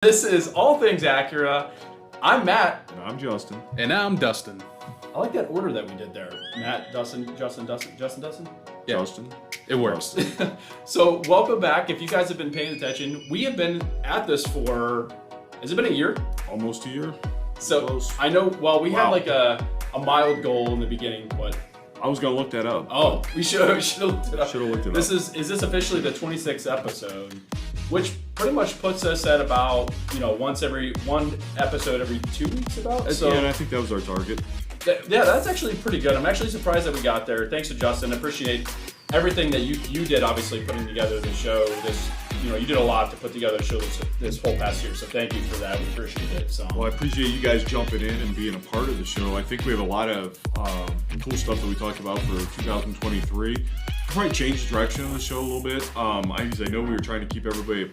This is All Things Acura. I'm Matt. And I'm Justin. And I'm Dustin. I like that order that we did there. Matt, Dustin, Justin. Yeah. Justin. It works. So welcome back. If you guys have been paying attention, we have been at this for, has it been a year? Almost a year. So Close. I know, well, we had like a mild goal in the beginning, but I was going to look that up. oh, we should have looked it up. Should have looked it This up. is this officially the 26th episode, which pretty much puts us at about, one episode every 2 weeks about. So Yeah, and I think that was our target. yeah, that's actually pretty good. I'm actually surprised that we got there. Thanks to Justin. I appreciate everything that you did, obviously, putting together the show. You did a lot to put together the show this whole past year, so thank you for that. We appreciate it. So. Well, I appreciate you guys jumping in and being a part of the show. I think we have a lot of cool stuff that we talked about for 2023. We'll probably change the direction of the show a little bit. I know we were trying to keep everybody,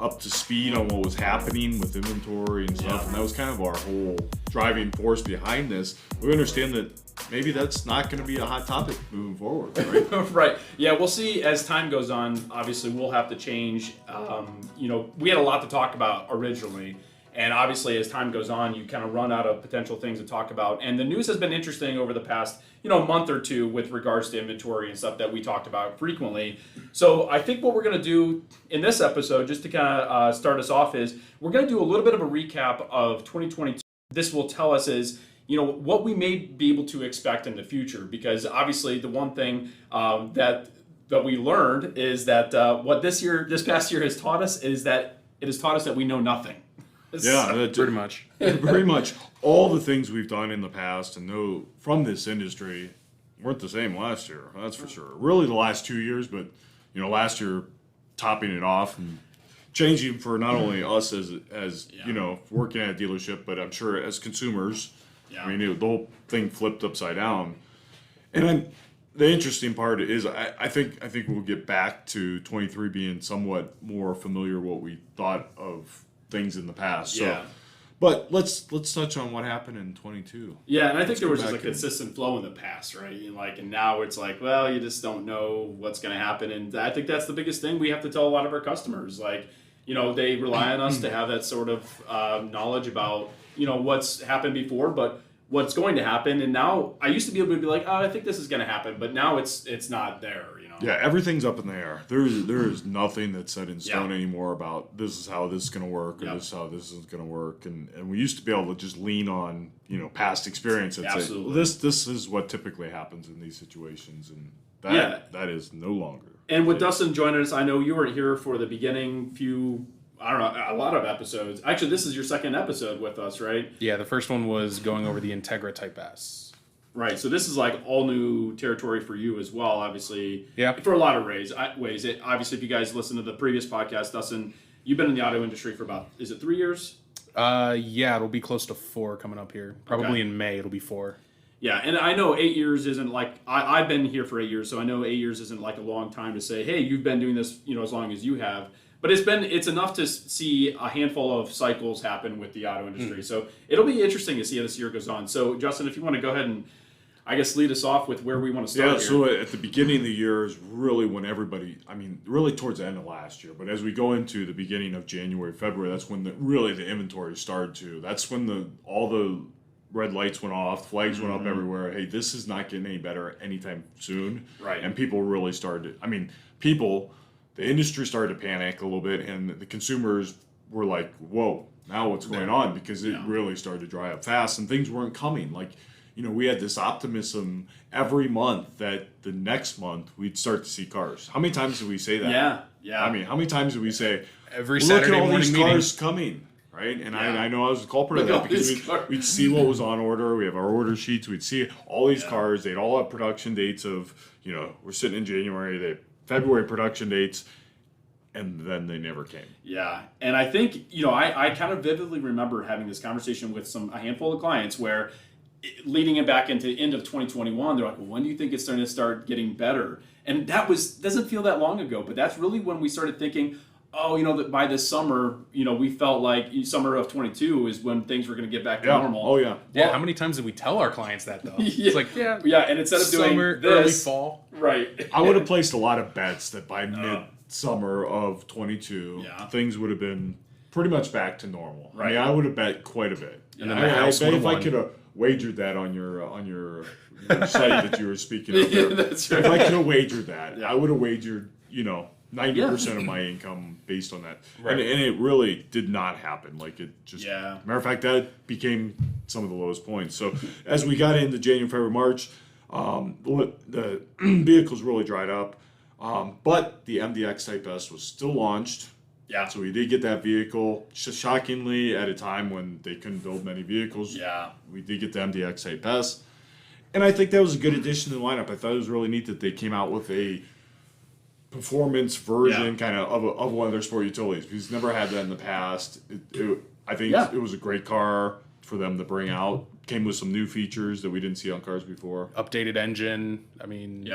up to speed on what was happening with inventory and stuff, and that was kind of our whole driving force behind this. We understand that maybe that's not going to be a hot topic moving forward, right? Right. Yeah, we'll see as time goes on. Obviously, we'll have to change. We had a lot to talk about originally. And obviously, as time goes on, you kind of run out of potential things to talk about. And the news has been interesting over the past, month or two with regards to inventory and stuff that we talked about frequently. So I think what we're going to do in this episode, just to kind of start us off, is we're going to do a little bit of a recap of 2022. This will tell us is, what we may be able to expect in the future. Because obviously, the one thing that we learned is that what this past year has taught us is that it has taught us that we know nothing. Yeah, Pretty much. Pretty much all the things we've done in the past and know from this industry weren't the same last year. That's for sure. Really, the last 2 years, but last year topping it off and changing for not only us as working at a dealership, but I'm sure as consumers. Yeah. I mean, the whole thing flipped upside down. And then the interesting part is, I think we'll get back to 23 being somewhat more familiar what we thought of things in the past. So, Yeah. but let's touch on what happened in 22. Yeah, and I think Let's there go was just a back and- consistent flow in the past, right? And now it's like, well, you just don't know what's going to happen. And I think that's the biggest thing we have to tell a lot of our customers. They rely on us to have that sort of knowledge about, what's happened before, but what's going to happen. And now I used to be able to be like, oh, I think this is going to happen, but now it's not there, Yeah, everything's up in the air. There is nothing that's set in stone anymore about this is how this is going to work or this is how this is going to work. And we used to be able to just lean on, past experience and Absolutely. say, this is what typically happens in these situations. And that is no longer. And with Dustin joining us, I know you were here for the beginning a lot of episodes. Actually, this is your second episode with us, right? Yeah, the first one was going over the Integra Type S. Right, so this is like all new territory for you as well, obviously. Yeah. For a lot of ways. Obviously, if you guys listen to the previous podcast, Dustin, you've been in the auto industry for about, is it 3 years? Yeah, it'll be close to 4 coming up here. Probably in May, it'll be 4. Yeah, and I know 8 years isn't like, I've been here for 8 years, so I know 8 years isn't like a long time to say, hey, you've been doing this, as long as you have. But it's enough to see a handful of cycles happen with the auto industry. So it'll be interesting to see how this year goes on. So Justin, if you want to go ahead and I guess lead us off with where we want to start here. So at the beginning of the year is really when really towards the end of last year, but as we go into the beginning of January, February, that's when the inventory started to. That's when all the red lights went off, flags went up everywhere. Hey, this is not getting any better anytime soon. Right. And people really started the industry started to panic a little bit, and the consumers were like, whoa, now what's going on? Because it really started to dry up fast, and things weren't coming. We had this optimism every month that the next month we'd start to see cars. How many times did we say that? Yeah. I mean, how many times did we say, Every look Saturday at all morning these meeting. cars coming, right? And I know I was a culprit of Look that at all these because cars. we'd see what was on order. We have our order sheets. We'd see all these cars. They'd all have production dates of, we're sitting in January. They have February production dates. And then they never came. Yeah, and I think, I kind of vividly remember having this conversation with a handful of clients where leading it back into the end of 2021, they're like, well, when do you think it's going to start getting better? And that doesn't feel that long ago, but that's really when we started thinking, that by this summer, we felt like summer of 22 is when things were going to get back to normal. Oh, yeah. Yeah, Well, how many times did we tell our clients that, though? Yeah. It's like, yeah, and instead of doing summer, this, early fall. right? I would have placed a lot of bets that by mid-summer of 22, things would have been pretty much back to normal. Right. I mean, I would have bet quite a bit. And then I the house bet would if have I won. could have wagered that on your site that you were speaking of there, That's if I could have wagered that, Yeah. I would have wagered 90% of my income based on that. Right. And it really did not happen. Like it just, Yeah. matter of fact, that became some of the lowest points. So as we got into January, February, March, the vehicles really dried up. But the MDX Type S was still launched. Yeah. So we did get that vehicle. Shockingly, at a time when they couldn't build many vehicles, Yeah. we did get the MDX Type S. And I think that was a good addition to the lineup. I thought it was really neat that they came out with a performance version kind of one of their sport utilities. Because never had that in the past. I think it was a great car for them to bring out. Came with some new features that we didn't see on cars before. Updated engine. I mean, New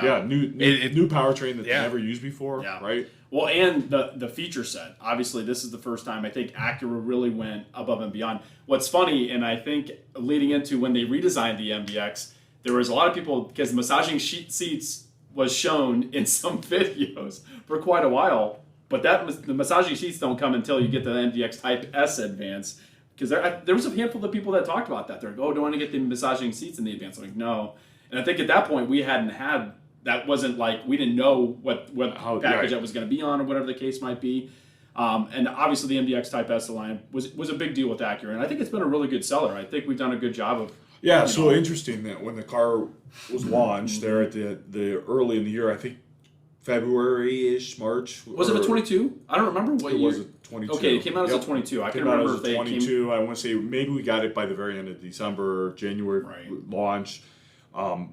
powertrain that they Yeah. never used before, Yeah. right? Well, and the feature set. Obviously, this is the first time I think Acura really went above and beyond. What's funny, and I think leading into when they redesigned the MDX, there was a lot of people, because massaging seats was shown in some videos for quite a while, but the massaging seats don't come until you get the MDX Type S Advance. Because there was a handful of people that talked about that. They're like, oh, do I want to get the massaging seats in the Advance? I'm like, no. And I think at that point, we hadn't had, that wasn't like, we didn't know what package that was going to be on or whatever the case might be. And obviously the MDX Type S line was a big deal with Acura. And I think it's been a really good seller. I think we've done a good job of. Yeah, so interesting that when the car was launched there at the early in the year, I think February-ish, March. Was it a 22? I don't remember what It year. was a 22. Okay, it came out as a 22. I can Came out remember as if a they 22. I want to say maybe we got it by the very end of December, January launch.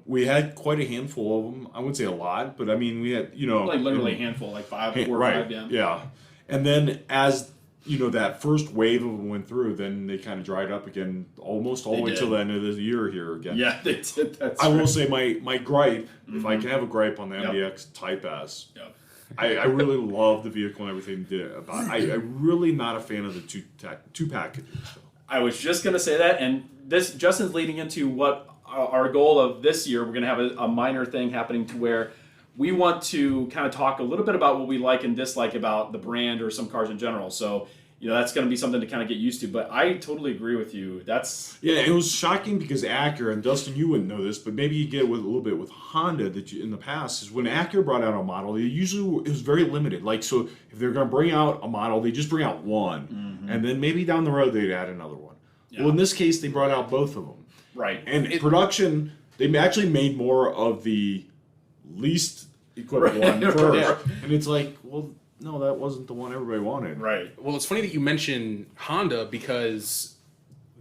We had quite a handful of them. I wouldn't say a lot, but I mean we had like literally a handful, like 5, 4 or 5. Yeah. And then as that first wave of them went through, then they kind of dried up again, almost all the way till the end of the year here again. Yeah, they did. That's I will right. say my gripe, if I can have a gripe on the MDX Type S, Yep. I really love the vehicle and everything they did about it. I'm really not a fan of the two packages. Though. I was just going to say that, and this Justin's leading into what our goal of this year. We're going to have a minor thing happening to where we want to kind of talk a little bit about what we like and dislike about the brand or some cars in general. So, that's going to be something to kind of get used to. But I totally agree with you. It was shocking because Acura, and Dustin, you wouldn't know this, but maybe you get it with a little bit with Honda that in the past is when Acura brought out a model, it was very limited. Like, so if they're going to bring out a model, they just bring out one, and then maybe down the road they'd add another one. Yeah. Well, in this case, they brought out both of them. Right. And production, they actually made more of the least equipped one first. Yeah. And it's like, well, no, that wasn't the one everybody wanted. Right. Well, it's funny that you mention Honda because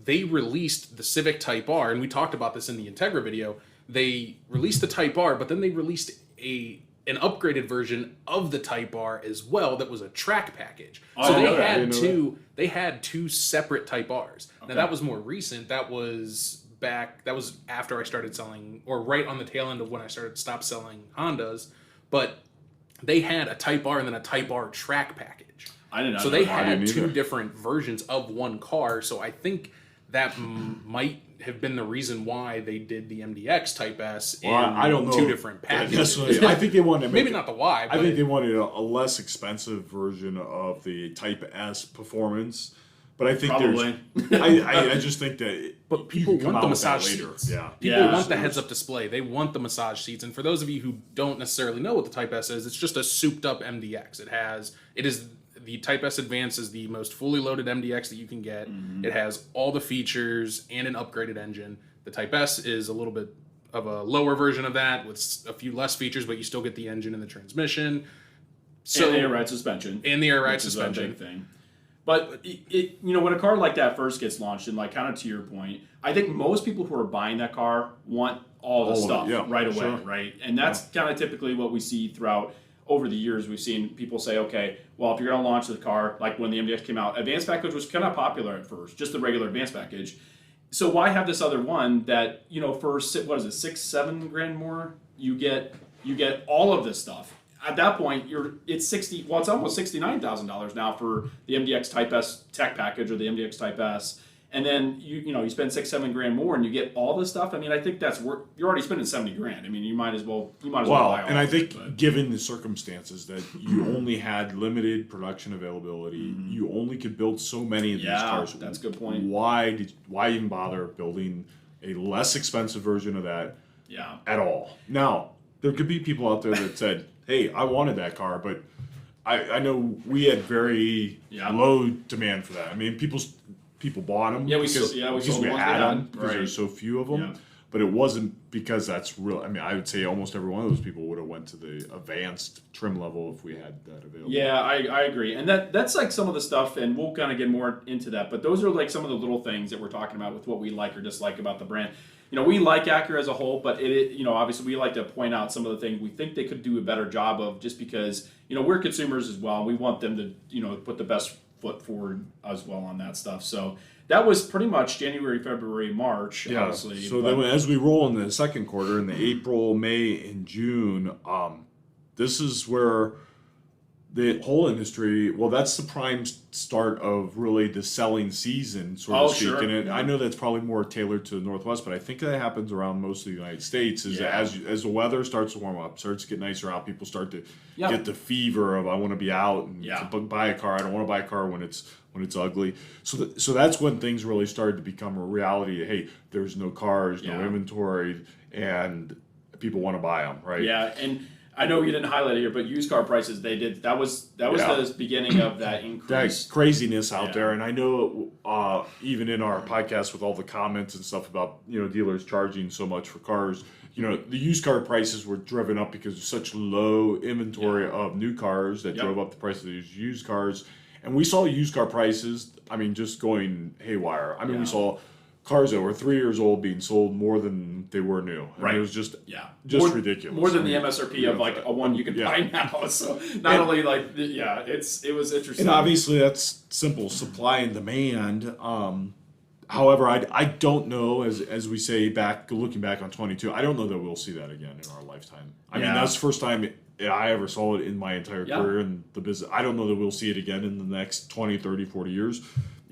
they released the Civic Type R, and we talked about this in the Integra video. They released the Type R, but then they released an upgraded version of the Type R as well that was a track package. So they had two separate Type Rs. Okay. Now that was more recent. That was after I started selling, or right on the tail end of when I stopped selling Hondas, but they had a Type R and then a Type R track package. I didn't know. So they had two different versions of one car. So I think that might have been the reason why they did the MDX Type S in I don't know two different packages. I think they wanted maybe not the why. I think they wanted a less expensive version of the Type S performance. But I think I just think that. But people want the massage seats. Yeah. People want the heads-up display. They want the massage seats. And for those of you who don't necessarily know what the Type S is, it's just a souped-up MDX. It is the Type S Advance is the most fully loaded MDX that you can get. Mm-hmm. It has all the features and an upgraded engine. The Type S is a little bit of a lower version of that with a few less features, but you still get the engine and the transmission. And the air ride suspension. And the air ride suspension. Is a big thing. But when a car like that first gets launched, and like kind of to your point, I think most people who are buying that car want all the stuff right away, right? And that's kind of typically what we see throughout over the years. We've seen people say, okay, well, if you're going to launch the car, like when the MDX came out, Advanced package was kind of popular at first, just the regular Advanced package. So why have this other one that for $6-7 grand more, you get all of this stuff? At that point, it's almost $69,000 now for the MDX Type S tech package or the MDX Type S, and then you spend $6-7 grand more and you get all this stuff. I mean, I think that's worth. You're already spending $70 grand. I mean, you might as well buy all and I of think it, given the circumstances that you only had limited production availability, you only could build so many of these cars. That's a good point. Why even bother building a less expensive version of that at all? Now, there could be people out there that said, hey, I wanted that car, but I know we had very low demand for that. I mean, people bought them because we had them because there's so few of them. Yeah. But it wasn't because that's real. I mean, I would say almost every one of those people would have went to the advanced trim level if we had that available. Yeah, I agree. And that's like some of the stuff, and we'll kind of get more into that. But those are like some of the little things that we're talking about with what we like or dislike about the brand. We like Acura as a whole, but obviously we like to point out some of the things we think they could do a better job of, just because we're consumers as well. We want them to put the best foot forward as well on that stuff. So that was pretty much January, February, March. Yeah. Obviously. So then, as we roll in the second quarter, in the April, May, and June, this is where the whole industry. Well, that's the prime start of really the selling season, so to speak. Sure. And I know that's probably more tailored to the Northwest, but I think that happens around most of the United States. As the weather starts to warm up, starts to get nicer out, people start to get the fever of I want to be out and to buy a car. I don't want to buy a car when it's ugly. So that's when things really started to become a reality. Hey, there's no cars, no inventory, and people want to buy them, right? Yeah, and I know you didn't highlight it here, but used car prices, they did. That was the beginning of that increase. That craziness out there, and I know even in our podcast with all the comments and stuff about dealers charging so much for cars, the used car prices were driven up because of such low inventory of new cars that drove up the price of these used cars. And we saw used car prices, just going haywire. We saw cars that were 3 years old being sold more than they were new. It was just ridiculous. More than the MSRP of like a one you can buy now. So it was interesting. And obviously that's simple supply and demand. However, I don't know, as we say looking back on 22, I don't know that we'll see that again in our lifetime. I mean, that's the first time I ever saw it in my entire career in the business. I don't know that we'll see it again in the next 20, 30, 40 years.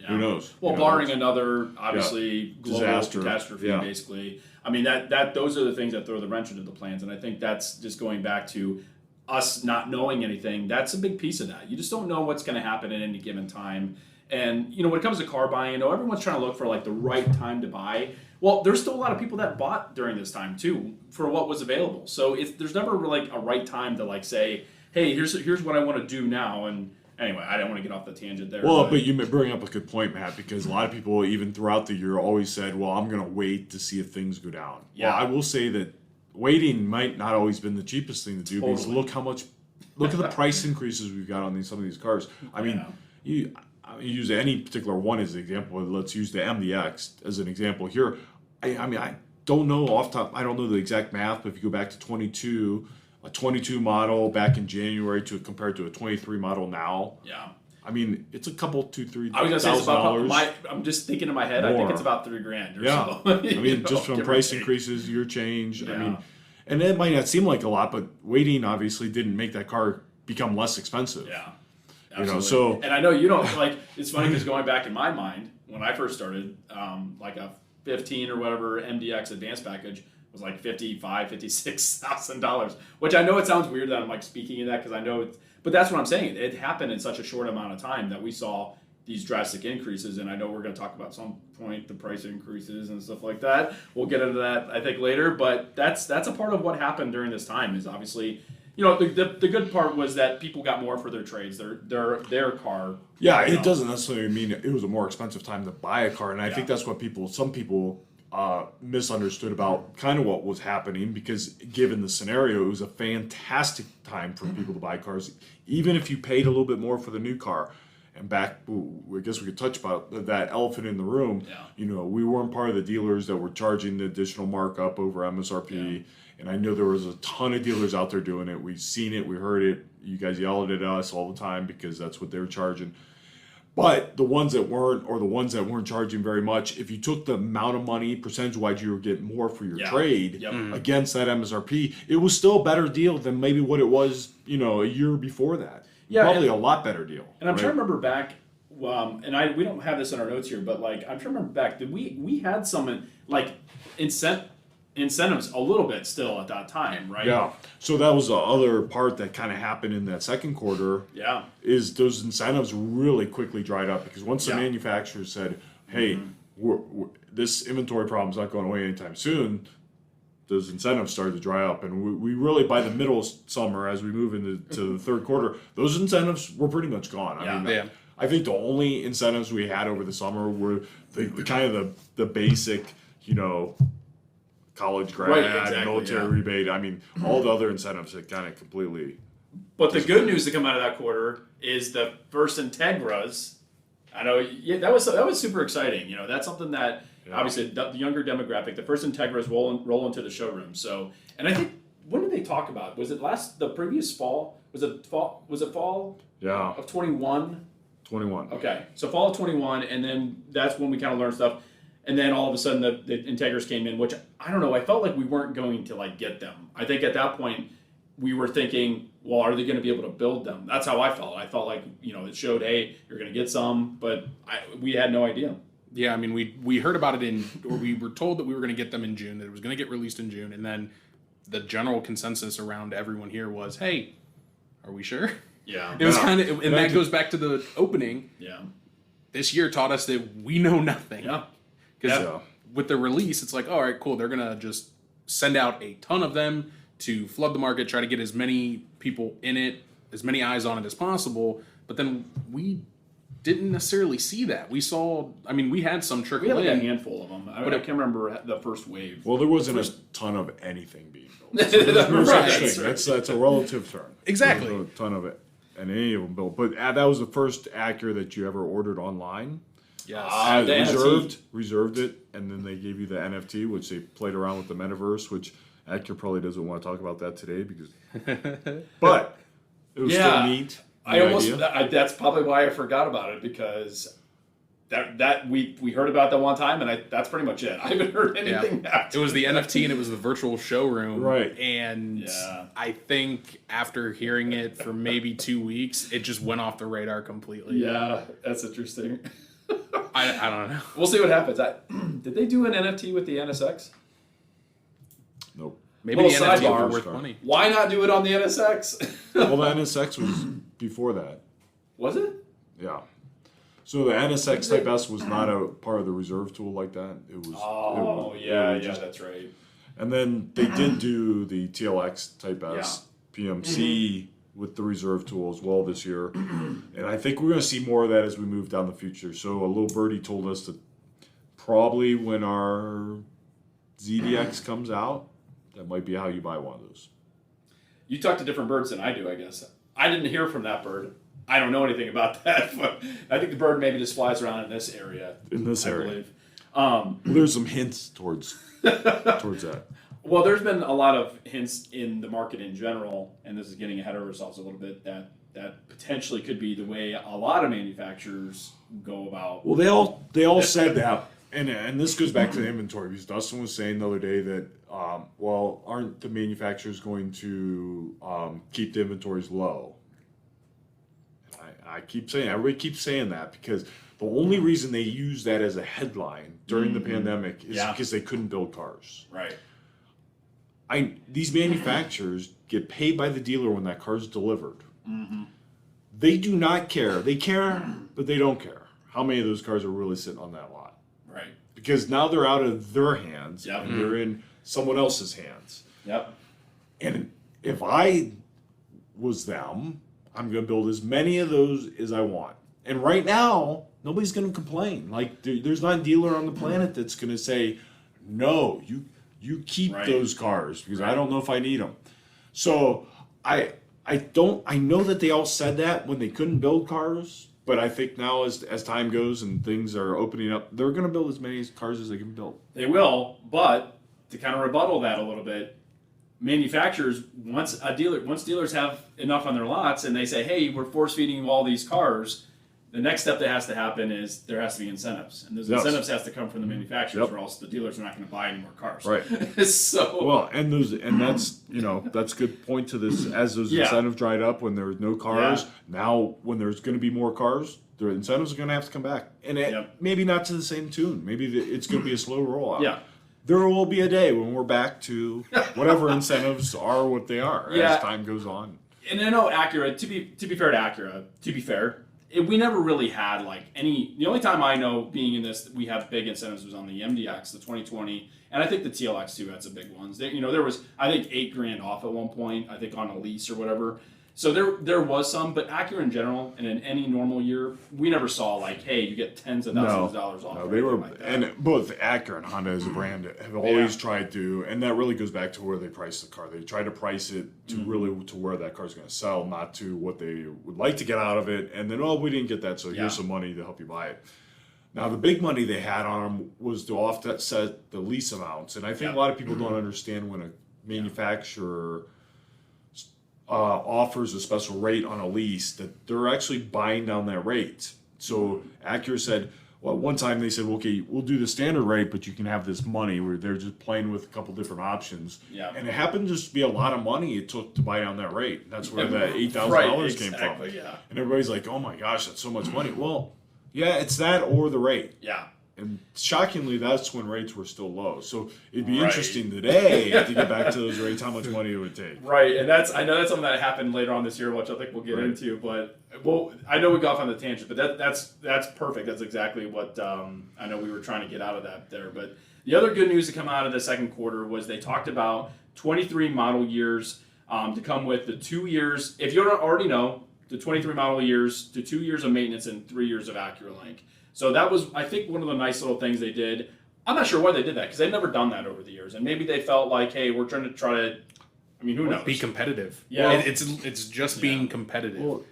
Who knows? Well, barring another, obviously, global catastrophe, basically. I mean, those are the things that throw the wrench into the plans. And I think that's just going back to us not knowing anything. That's a big piece of that. You just don't know what's going to happen at any given time. And, when it comes to car buying, everyone's trying to look for, like, the right time to buy. Well, there's still a lot of people that bought during this time, too, for what was available. So there's never, like, a right time to, like, say, hey, here's what I want to do now. And anyway, I don't want to get off the tangent there. Well, but you bring up a good point, Matt, because a lot of people, even throughout the year, always said, well, I'm going to wait to see if things go down. Yeah. Well, I will say that waiting might not always been the cheapest thing to do, because look at the price increases we've got on some of these cars. I mean, you use any particular one as an example. Let's use the MDX as an example here. I don't know off top. I don't know the exact math, but if you go back to a 22 model back in January compared to a 23 model now. Yeah. It's a couple, $2,000-$3,000. I was gonna say it's about. I'm just thinking in my head. More. I think it's about $3,000 or so. Just from price increases, year change. Yeah. And it might not seem like a lot, but waiting obviously didn't make that car become less expensive. Yeah. Absolutely. And I know you don't it's funny because going back in my mind when I first started, like a 15 or whatever MDX advanced package was like $56,000, which I know it sounds weird that I'm like speaking of that, because I know but that's what I'm saying. It happened in such a short amount of time that we saw these drastic increases, and I know we're going to talk about some point the price increases and stuff like that. We'll get into that I think later, but that's a part of what happened during this time. Is obviously the good part was that people got more for their trades, their car. Yeah, it doesn't necessarily mean it was a more expensive time to buy a car, and I think that's what some people misunderstood about kind of what was happening, because given the scenario, it was a fantastic time for people to buy cars, even if you paid a little bit more for the new car. And I guess we could touch about that elephant in the room. Yeah. We weren't part of the dealers that were charging the additional markup over MSRP. Yeah. And I know there was a ton of dealers out there doing it. We've seen it. We heard it. You guys yelled at us all the time because that's what they were charging. But the ones that weren't, or the ones that weren't charging very much, if you took the amount of money, percentage-wise, you were getting more for your trade against that MSRP, it was still a better deal than maybe what it was, a year before that. Yeah, probably a lot better deal. And I'm trying to remember back and we don't have this in our notes here, but like I'm trying to remember back, did we had some like incentives a little bit still at that time, right? Yeah. So that was the other part that kind of happened in that second quarter. Yeah. Is those incentives really quickly dried up because once the manufacturers said, "Hey, this inventory problem's not going away anytime soon," those incentives started to dry up, and we really by the middle of summer, as we move into the third quarter, those incentives were pretty much gone. I mean, I think the only incentives we had over the summer were the kind of the basic, college grad, military rebate. I mean, all the other incentives had kind of completely. But the good news to come out of that quarter is the first Integras. I know, that was super exciting. That's something that obviously the younger demographic. The first Integras roll into the showroom. So, and I think when did they talk about? Was it the previous fall? Was it fall? Yeah. Of 21. 21. Okay, so fall of 21, and then that's when we kind of learned stuff. And then all of a sudden the Integras came in, which I don't know. I felt like we weren't going to get them. I think at that point we were thinking, well, are they going to be able to build them? That's how I felt. I felt like it showed, hey, you're going to get some, but we had no idea. Yeah, I mean we heard about it or we were told that we were going to get them in June, that it was going to get released in June, and then the general consensus around everyone here was, hey, are we sure? Yeah, it was kind of, and that goes back to the opening. Yeah, this year taught us that we know nothing. Yeah. Because with the release, it's like, all right, cool. They're going to just send out a ton of them to flood the market, try to get as many people in it, as many eyes on it as possible. But then we didn't necessarily see that. We had some trickle in. We had a handful of them. I can't remember the first wave. Well, there wasn't a ton of anything being built. So there's no such thing. That's a relative term. Exactly. There's a ton of it, and any of them built. But that was the first Acura that you ever ordered online. Yes. Reserved it, and then they gave you the NFT, which they played around with the metaverse, which Acura probably doesn't want to talk about that today because. But it was still neat. That's probably why I forgot about it, because that we heard about that one time, and that's pretty much it. I haven't heard anything after. It was the NFT and it was the virtual showroom, right? And I think after hearing it for maybe 2 weeks, it just went off the radar completely. Yeah, that's interesting. I don't know. We'll see what happens. Did they do an NFT with the NSX? Nope. Maybe the NFT were worth money. Why not do it on the NSX? Well, the NSX was before that. Was it? Yeah. So the NSX Type S was not a part of the reserve tool like that. It was. That's right. And then they did do the TLX Type S PMC with the reserve tool as well this year. And I think we're going to see more of that as we move down the future. So a little birdie told us that probably when our ZDX comes out, that might be how you buy one of those. You talk to different birds than I do, I guess. I didn't hear from that bird. I don't know anything about that, but I think the bird maybe just flies around in this area. I believe. There's some hints towards that. Well, there's been a lot of hints in the market in general, and this is getting ahead of ourselves a little bit, that potentially could be the way a lot of manufacturers go about. Well, they all said that, and this goes back to the inventory, because Dustin was saying the other day that, aren't the manufacturers going to keep the inventories low? I keep saying, everybody keeps saying that, because the only reason they used that as a headline during the pandemic is because they couldn't build cars. Right. These manufacturers get paid by the dealer when that car's delivered. Mm-hmm. They do not care. They care, but they don't care how many of those cars are really sitting on that lot. Right. Because now they're out of their hands and they're in someone else's hands. Yep. And if I was them, I'm going to build as many of those as I want. And right now, nobody's going to complain. Like, there's not a dealer on the planet that's going to say, no, you keep those cars because I don't know if I need them. So I know that they all said that when they couldn't build cars, but I think now as time goes and things are opening up, they're going to build as many cars as they can build. They will, but to kind of rebuttal that a little bit, manufacturers, once dealers have enough on their lots and they say, hey, we're force feeding you all these cars, the next step that has to happen is there has to be incentives, and those incentives has to come from the manufacturers, or else the dealers are not going to buy any more cars. Right. So well, and that's that's a good point to this. As those incentives dried up when there was no cars, now when there's going to be more cars, the incentives are going to have to come back, and maybe not to the same tune. Maybe it's going to be a slow rollout. Yeah. There will be a day when we're back to whatever incentives are what they are as time goes on. And I know Acura, to be fair to Acura, we never really had like any. The only time I know being in this we have big incentives was on the MDX, the 2020, and I think the TLX too had some big ones. There was I think $8,000 off at one point. I think on a lease or whatever. So there was some, but Acura in general, and in any normal year, we never saw like, hey, you get tens of thousands of dollars off. No, they were, like and both Acura and Honda as a brand have always tried to, and that really goes back to where they price the car. They try to price it to really to where that car is going to sell, not to what they would like to get out of it. And then, we didn't get that, so here's some money to help you buy it. Now, the big money they had on them was to offset the lease amounts, and I think a lot of people don't understand when a manufacturer offers a special rate on a lease that they're actually buying down that rate. So Acura said, well, one time they said, okay, we'll do the standard rate, but you can have this money, where they're just playing with a couple different options. Yeah. And it happened to just be a lot of money it took to buy down that rate. That's where that $8,000 came from. Yeah. And everybody's like, oh my gosh, that's so much money. Well, yeah, it's that or the rate. Yeah. And shockingly, that's when rates were still low. So it'd be interesting today to get back to those rates, how much money it would take. Right, and I know that's something that happened later on this year, which I think we'll get into. But I know we got off on the tangent, but that's perfect. That's exactly what I know we were trying to get out of that there. But the other good news to come out of the second quarter was they talked about 23 model years to come with the 2 years. If you don't already know, the 23 model years to 2 years of maintenance and 3 years of AcuraLink. So that was, I think, one of the nice little things they did. I'm not sure why they did that, because they've never done that over the years. And maybe they felt like, hey, we're trying to, I mean, who knows? Be competitive. Yeah. It's just being competitive. Well,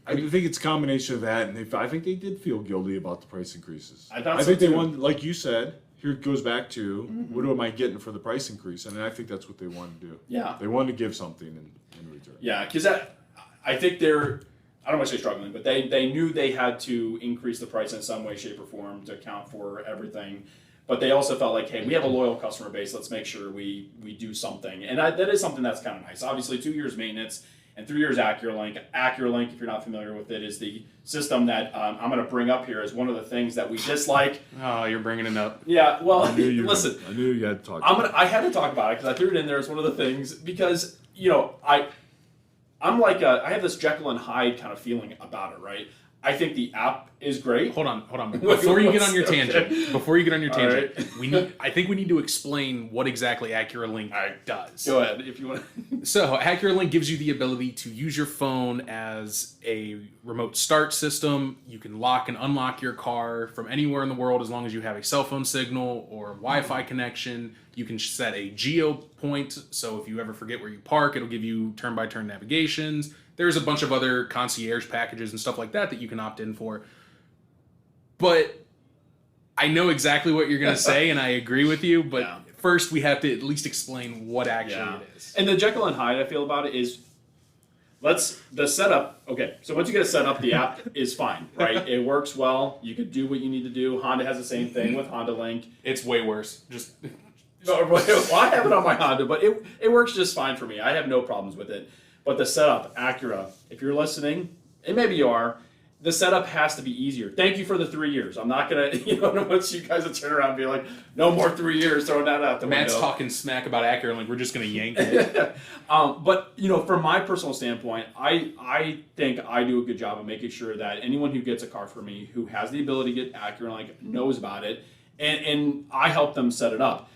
I think it's a combination of that, and I think they did feel guilty about the price increases. I think they wanted, like you said, here it goes back to, what am I getting for the price increase? And I think that's what they wanted to do. Yeah. They wanted to give something in return. Yeah, because I think they're, I don't want to say struggling, but they knew they had to increase the price in some way, shape, or form to account for everything. But they also felt like, hey, we have a loyal customer base. Let's make sure we do something. And that is something that's kind of nice. Obviously, 2 years maintenance and 3 years AcuraLink. AcuraLink, if you're not familiar with it, is the system that I'm going to bring up here as one of the things that we dislike. Oh, you're bringing it up. Yeah, well, listen. I knew you had to talk about it. I had to talk about it because I threw it in there as one of the things because, I'm like I have this Jekyll and Hyde kind of feeling about it, right? I think the app is great. Hold on. Before you get on your tangent, I think we need to explain what exactly AcuraLink does. Go ahead if you want. So AcuraLink gives you the ability to use your phone as a remote start system. You can lock and unlock your car from anywhere in the world as long as you have a cell phone signal or Wi-Fi connection. You can set a geo point, so if you ever forget where you park, it'll give you turn-by-turn navigations. There's a bunch of other concierge packages and stuff like that you can opt in for. But I know exactly what you're going to say, and I agree with you, but first we have to at least explain what actually it is. And the Jekyll and Hyde I feel about it is, the setup, okay, so once you get it set up, the app is fine, right? It works well. You can do what you need to do. Honda has the same thing with Honda Link. It's way worse. Well, I have it on my Honda, but it works just fine for me. I have no problems with it. But the setup, Acura, if you're listening, and maybe you are, the setup has to be easier. Thank you for the 3 years. I'm not going to, once you guys will turn around and be like, no more 3 years, throwing that out the window. Matt's talking smack about AcuraLink. We're just going to yank it. But, from my personal standpoint, I think I do a good job of making sure that anyone who gets a car from me who has the ability to get AcuraLink knows about it, and I help them set it up.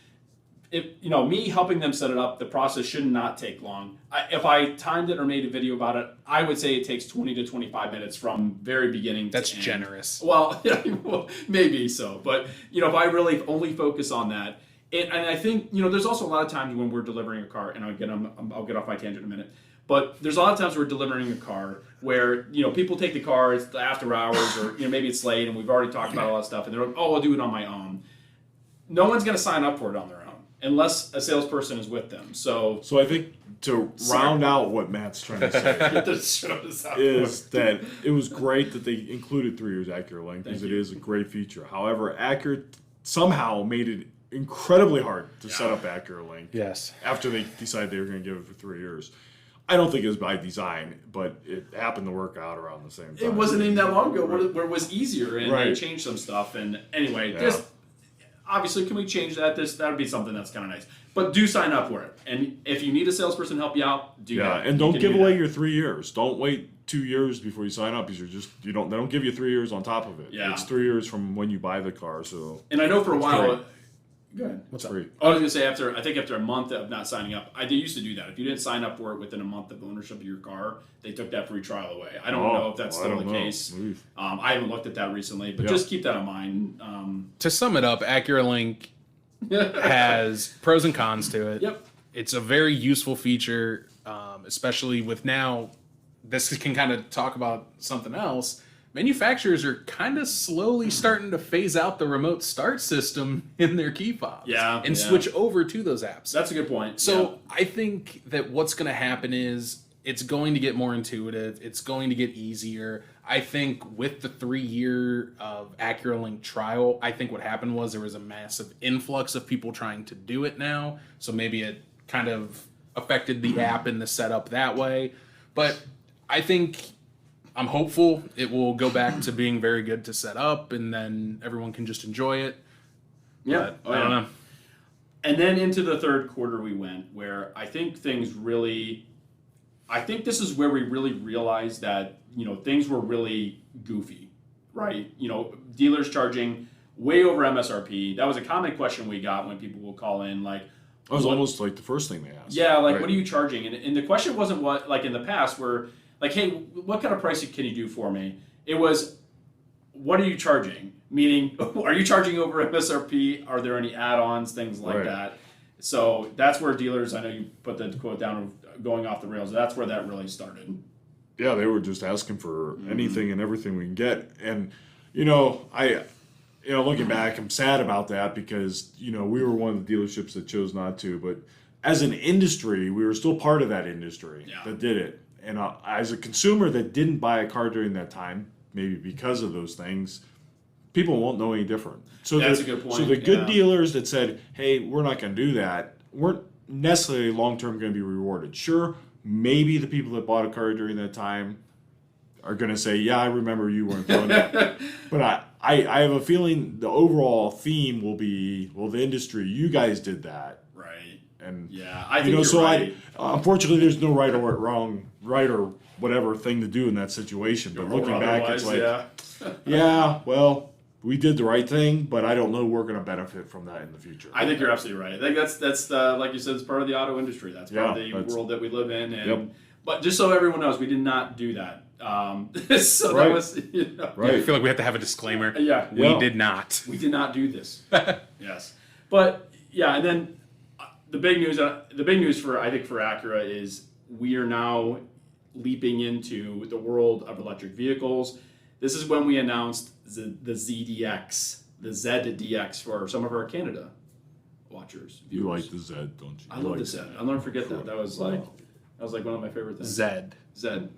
Me helping them set it up, the process should not take long. If I timed it or made a video about it, I would say it takes 20 to 25 minutes from very beginning to end. That's generous. Well, maybe so. But, if I really only focus on that, and I think, there's also a lot of times when we're delivering a car, and I'll get off my tangent in a minute, but there's a lot of times we're delivering a car where, people take the car, it's after hours, or, maybe it's late, and we've already talked about all that stuff, and they're like, oh, I'll do it on my own. No one's going to sign up for it on their own. unless a salesperson is with them. So I think to round out what Matt's trying to say is that it was great that they included 3 years AccuRelink because it is a great feature. However, Acura somehow made it incredibly hard to set up AccuRelink. Yes. After they decided they were going to give it for 3 years. I don't think it was by design, but it happened to work out around the same time. it wasn't even that long ago where it was easier and Right. they changed some stuff. And anyway, just obviously, can we change that? That would be something that's kind of nice. But do sign up for it. And if you need a salesperson to help you out, do that. And don't You can give do away that. your 3 years. Don't wait 2 years before you sign up because they don't give you 3 years on top of it. Yeah. It's 3 years from when you buy the car. So And I know for a while. free. Go ahead. it's free. I was gonna say after a month of not signing up, they used to do that. If you didn't sign up for it within a month of ownership of your car, they took that free trial away. I don't know if that's still the case. I haven't looked at that recently, but just keep that in mind. To sum it up, AccuRelink has pros and cons to it. Yep. It's a very useful feature, especially with now. This can kind of talk about something else. Manufacturers are kind of slowly starting to phase out the remote start system in their key fobs. And switch over to those apps. That's a good point. So I think that what's going to happen is it's going to get more intuitive. It's going to get easier. I think with the 3-year of AccuRelink trial, I think what happened was there was a massive influx of people trying to do it now. So maybe it kind of affected the app and the setup that way. But I think I'm hopeful it will go back to being very good to set up and then everyone can just enjoy it. Yeah. But I don't know. And then into the third quarter we went, where I think this is where we really realized that, things were really goofy, right? Dealers charging way over MSRP. That was a common question we got when people will call in, like, It was almost like the first thing they asked. yeah, like, what are you charging? And the question wasn't what, like in the past, where, like, hey, what kind of price can you do for me? It was, what are you charging? Meaning, are you charging over MSRP? Are there any add-ons, things like that? So that's where dealers, I know you put the quote down of going off the rails. That's where that really started. Yeah, they were just asking for anything and everything we can get. And, looking back, I'm sad about that because, we were one of the dealerships that chose not to. But as an industry, we were still part of that industry that did it. And as a consumer that didn't buy a car during that time, maybe because of those things, people won't know any different. So that's a good point. So the good dealers that said, hey, we're not going to do that, weren't necessarily long-term going to be rewarded. Sure, maybe the people that bought a car during that time are going to say, yeah, I remember you weren't doing it. But I have a feeling the overall theme will be, well, the industry, you guys did that. Right. And I think you're right. Unfortunately, there's no right or whatever thing to do in that situation. But looking back, it's like, well, we did the right thing, but I don't know we're going to benefit from that in the futer. I think you're absolutely right. I think that's like you said, it's part of the auto industry. That's part of the world that we live in. And but just so everyone knows, we did not do that. So that was, I feel like we have to have a disclaimer. We did not. We did not do this. Yes, but and then the big news for Acura is we are now leaping into the world of electric vehicles. This is when we announced the ZDX, the ZDX for some of our Canada watchers. You like the Z, don't you? I love the Z. I'll never forget that. That was like one of my favorite things. Z.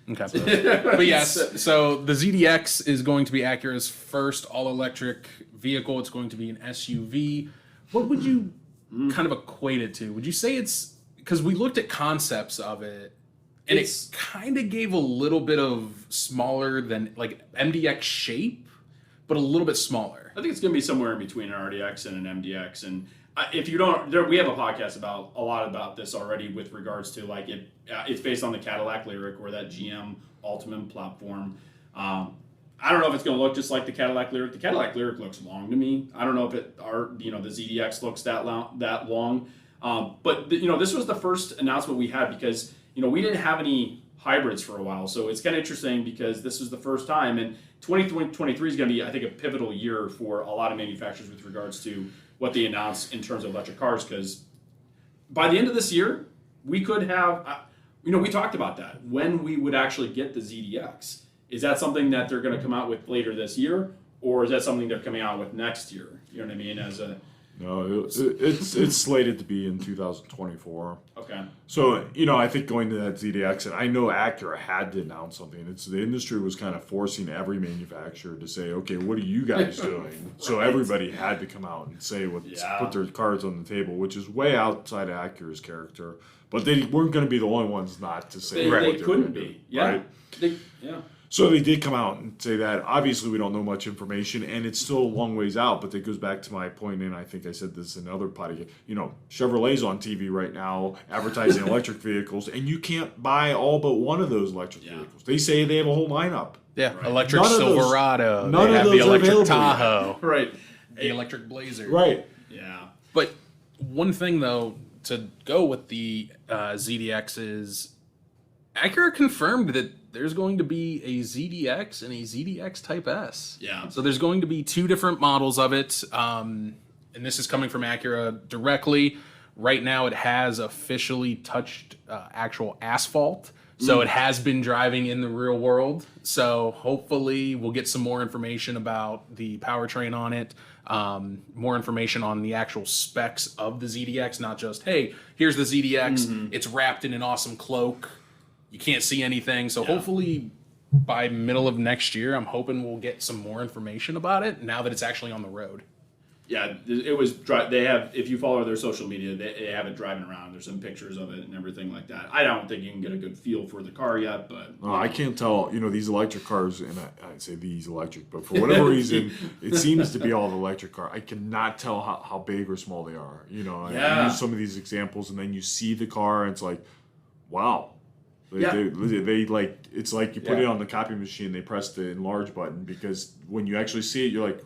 Okay. But yes, so the ZDX is going to be Acura's first all-electric vehicle. It's going to be an SUV. What would you kind of equate it to? Would you say it's, because we looked at concepts of it, and it kind of gave a little bit of smaller than like MDX shape, but a little bit smaller. I think it's going to be somewhere in between an RDX and an MDX. And if you don't, we have a podcast about a lot about this already with regards to like it's based on the Cadillac Lyriq or that GM Ultimate platform. I don't know if it's going to look just like the Cadillac Lyriq. The Cadillac Lyriq looks long to me. I don't know if the ZDX looks that long. But this was the first announcement we had because we didn't have any hybrids for a while, so it's kind of interesting because this is the first time, and 2023 is going to be, I think, a pivotal year for a lot of manufacturers with regards to what they announce in terms of electric cars, because by the end of this year, we could have, we talked about that, when we would actually get the ZDX. Is that something that they're going to come out with later this year, or is that something they're coming out with next year? You know what I mean? No, it's slated to be in 2024. Okay. So, I think going to that ZDX, and I know Acura had to announce something. The industry was kind of forcing every manufacturer to say, okay, what are you guys doing? So everybody had to come out and say put their cards on the table, which is way outside of Acura's character. But they weren't going to be the only ones not to say They couldn't be. Yeah. Right? So they did come out and say that. Obviously, we don't know much information, and it's still a long ways out. But that goes back to my point, and I think I said this in another podcast. Chevrolet's on TV right now advertising electric vehicles, and you can't buy all but one of those electric vehicles. They say they have a whole lineup. Yeah, electric Silverado. None they of have those the electric are Tahoe. Right. The electric Blazer. Right. Yeah. But one thing, though, to go with the ZDX is Acura confirmed that there's going to be a ZDX and a ZDX Type S. Yeah. So there's going to be two different models of it. And this is coming from Acura directly. Right now, it has officially touched actual asphalt. So it has been driving in the real world. So hopefully we'll get some more information about the powertrain on it. More information on the actual specs of the ZDX, not just, hey, here's the ZDX. It's wrapped in an awesome cloak. You can't see anything. So hopefully by middle of next year, I'm hoping we'll get some more information about it now that it's actually on the road. Yeah, it was. They have. If you follow their social media, they have it driving around. There's some pictures of it and everything like that. I don't think you can get a good feel for the car yet, but I can't tell. These electric cars, and I say these electric, but for whatever reason, it seems to be all the electric car. I cannot tell how big or small they are. I use some of these examples, and then you see the car, and it's like, wow. They like, it's like you put it on the copy machine, they press the enlarge button, because when you actually see it, you're like,